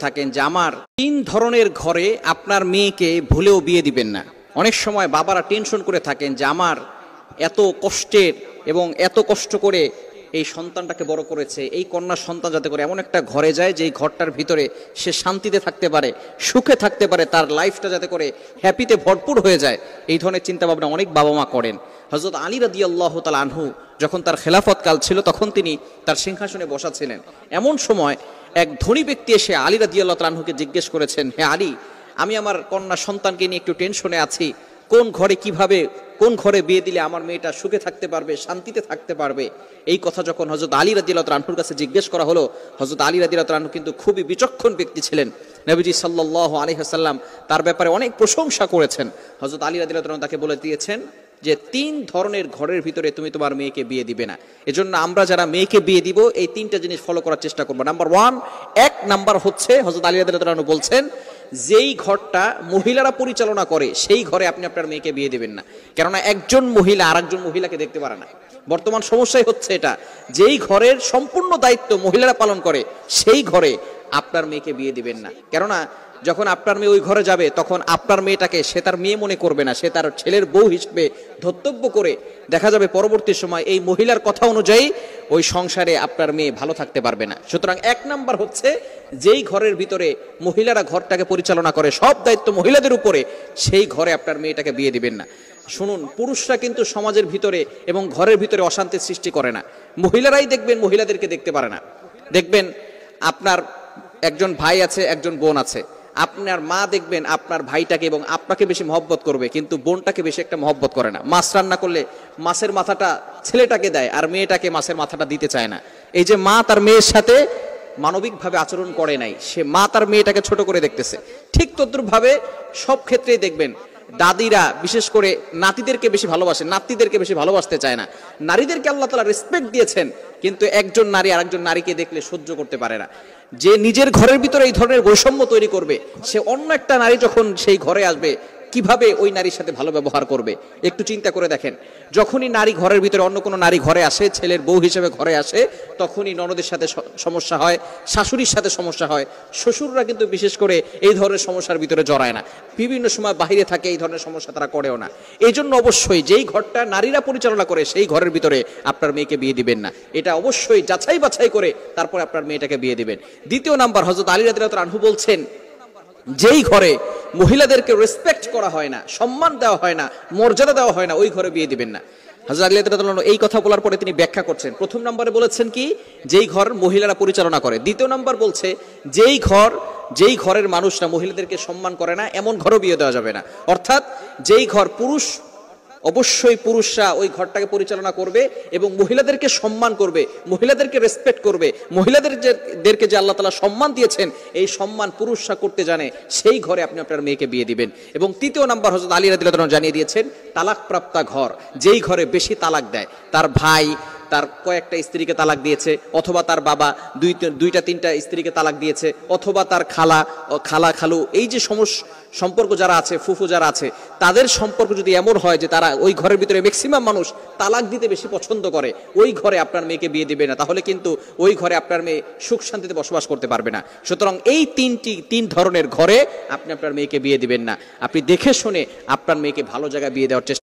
থাকেন যে আমার তিন ধরনের ঘরে আপনার মেয়েকে ভুলেও বিয়ে দিবেন না। অনেক সময় বাবারা টেনশন করে থাকেন যে আমার এত কষ্টের এবং এত কষ্ট করে এই সন্তানটাকে বড় করেছে, এই কন্যা সন্তান যাতে করে এমন একটা ঘরে যায় যে ঘরটার ভিতরে সে শান্তিতে থাকতে পারে, সুখে থাকতে পারে, তার লাইফটা যাতে করে হ্যাপিতে ভরপুর হয়ে যায়। এই ধরনের চিন্তা ভাবনা অনেক বাবা মা করেন। হযরত আলী রাদিয়াল্লাহু তাআলা আনহু যখন তার খেলাফত কাল ছিল তখন তিনি তার সিংহাসনে বসা ছিলেন। এমন সময় এক ধনী ব্যক্তি এসে আলী রাদিয়াল্লাহু তাআলা আনহুকে জিজ্ঞেস করেছেন, হে আলী, আমি আমার কন্যা সন্তানকে নিয়ে একটু টেনশনে আছি, কোন ঘরে কিভাবে কোন ঘরে বিয়ে দিলে আমার মেয়েটা সুখে থাকতে পারবে, শান্তিতে থাকতে পারবে। এই কথা যখন হযরত আলী রাদিয়াল্লাহু তাআলা আনহুর কাছে জিজ্ঞেস করা হলো, হযরত আলী রাদিয়াল্লাহু তাআলা আনহু কিন্তু খুবই বিচক্ষণ ব্যক্তি ছিলেন। নবীজি সাল্লাল্লাহু আলাইহি ওয়াসাল্লাম তার ব্যাপারে অনেক প্রশংসা করেছেন। হযরত আলী রাদিয়াল্লাহু তাআলা তাকে বলে দিয়েছেন যে তিন ধরনের ঘরের ভিতরে তুমি তোমার মেয়েকে বিয়ে দিবে না। এজন্য আমরা যারা মেয়েকে বিয়ে দিব এই তিনটা জিনিস ফলো করার চেষ্টা করবো। নাম্বার ওয়ান, এক নাম্বার হচ্ছে হযরত আলী রাদিয়াল্লাহু তাআলা বলছেন যেই ঘরটা মহিলারা পরিচালনা করে সেই ঘরে আপনি আপনার মেয়েকে বিয়ে দিবেন না। কেননা একজন মহিলা আরেকজন মহিলাকে দেখতে পারে না। বর্তমান সমস্যাই হচ্ছে এটা, যেই ঘরের সম্পূর্ণ দায়িত্ব মহিলারা পালন করে সেই ঘরে আপনার মেয়েকে বিয়ে দিবেন না। কেননা যখন আপনার মেয়ে ওই ঘরে যাবে তখন আপনার মেয়েটাকে সে তার মেয়ে মনে করবে না, সে তার ছেলের বউ হিসেবে ধর্তব্য করে দেখা যাবে পরবর্তী সময় এই মহিলার কথা অনুযায়ী ওই সংসারে আপনার মেয়ে ভালো থাকতে পারবে না। সুতরাং এক নাম্বার হচ্ছে যেই ঘরের ভিতরে মহিলারা ঘরটাকে পরিচালনা করে, সব দায়িত্ব মহিলাদের উপরে, সেই ঘরে আপনার মেয়েটাকে বিয়ে দিবেন না। শুনুন, পুরুষরা কিন্তু সমাজের ভিতরে এবং ঘরের ভিতরে অশান্তির সৃষ্টি করে না, মহিলারাই দেখবেন মহিলাদেরকে দেখতে পারে না। দেখবেন আপনার একজন ভাই আছে, একজন বোন আছে, আপনার মা দেখবেন আপনার ভাইটাকে এবং আপনাকে বেশি মহব্বত করবে, কিন্তু বোনটাকে বেশি একটা মহব্বত করে না। মাছ রান্না করলে মাছের মাথাটা ছেলেটাকে দেয় আর মেয়েটাকে মাছের মাথাটা দিতে চায় না। এই যে মা তার মেয়ের সাথে মানবিকভাবে আচরণ করে নাই, সে মা তার মেয়েটাকে ছোট করে দেখতেছে। ঠিক তদ্রুপভাবে সব ক্ষেত্রেই দেখবেন দাদিরা বিশেষ করে নাতিদেরকে বেশি ভালোবাসে, নাতিদেরকে বেশি ভালোবাসতে চায় না। নারীদেরকে আল্লাহ তাআলা রেসপেক্ট দিয়েছেন, কিন্তু একজন নারী আরেকজন নারীকে দেখলে সহ্য করতে পারে না। যে নিজের ঘরের ভিতরে এই ধরনের বৈষম্য তৈরি করবে, সে অন্য একটা নারী যখন সেই ঘরে আসবে কিভাবে ওই নারীর সাথে ভালো ব্যবহার করবে একটু চিন্তা করে দেখেন। যখনই নারী ঘরের ভিতরে অন্য কোনো নারী ঘরে আসে, ছেলের বউ হিসেবে ঘরে আসে, তখনই ননদের সাথে সমস্যা হয়, শাশুড়ির সাথে সমস্যা হয়। শ্বশুররা কিন্তু বিশেষ করে এই ধরনের সমস্যার ভিতরে জড়ায় না, বিভিন্ন সময় বাইরে থাকে, এই ধরনের সমস্যা তারা করেও না। এই জন্য অবশ্যই যেই ঘরটা নারীরা পরিচালনা করে সেই ঘরের ভিতরে আপনার মেয়েকে বিয়ে দিবেন না। এটা অবশ্যই যাচাই বাছাই করে তারপরে আপনার মেয়েটাকে বিয়ে দিবেন। দ্বিতীয় নাম্বার, হযরত আলী রাদিয়াল্লাহু তাআলা আনহু বলছেন যেই ঘরে মহিলাদেরকে রেসপেক্ট করা হয় না, সম্মান দেওয়া হয় না, মর্যাদা দেওয়া হয় না, ওই ঘরে বিয়ে দিবেন না। হযরত আলী রাদিয়াল্লাহু তাআলা এই কথা বলার পরে তিনি ব্যাখ্যা করছেন। প্রথম নম্বরে বলেছেন কি, যেই ঘর মহিলারা পরিচালনা করে। দ্বিতীয় নম্বর বলছে যেই ঘরের মানুষরা মহিলাদেরকে সম্মান করে না এমন ঘরও বিয়ে দেওয়া যাবে না। অর্থাৎ যেই ঘর অবশ্যই পুরুষরা ওই ঘরটাকে পরিচালনা করবে এবং মহিলাদেরকে সম্মান করবে, মহিলাদেরকে রেসপেক্ট করবে, মহিলাদেরকে যে আল্লাহ তাআলা সম্মান দিয়েছেন এই সম্মান পুরুষরা করতে জানে, সেই ঘরে আপনি আপনার মেয়েকে বিয়ে দিবেন। এবং তৃতীয় নাম্বার, হযরত আলী রাদিয়াল্লাহু তাআলা জানিয়ে দিয়েছেন তালাক প্রাপ্তা ঘর, যেই ঘরে বেশি তালাক দেয়, তার ভাই তার কয়েকটা স্ত্রীকে তালাক দিয়েছে, অথবা তার বাবা দুইটা তিনটা স্ত্রীকে তালাক দিয়েছে, অথবা তার খালু, এই যে সম্পর্ক যারা আছে, ফুফু যারা আছে, তাদের সম্পর্ক যদি এমন হয় যে তারা ওই ঘরের ভিতরে ম্যাক্সিমাম মানুষ তালাক দিতে বেশি পছন্দ করে, ওই ঘরে আপনার মেয়েকে বিয়ে দিবে না। তাহলে কিন্তু ওই ঘরে আপনার মেয়ে সুখ শান্তিতে বসবাস করতে পারবে না। সুতরাং এই তিন ধরনের ঘরে আপনি আপনার মেয়েকে বিয়ে দিবেন না। আপনি দেখে শুনে আপনার মেয়েকে ভালো জায়গায় বিয়ে দেওয়ার চেষ্টা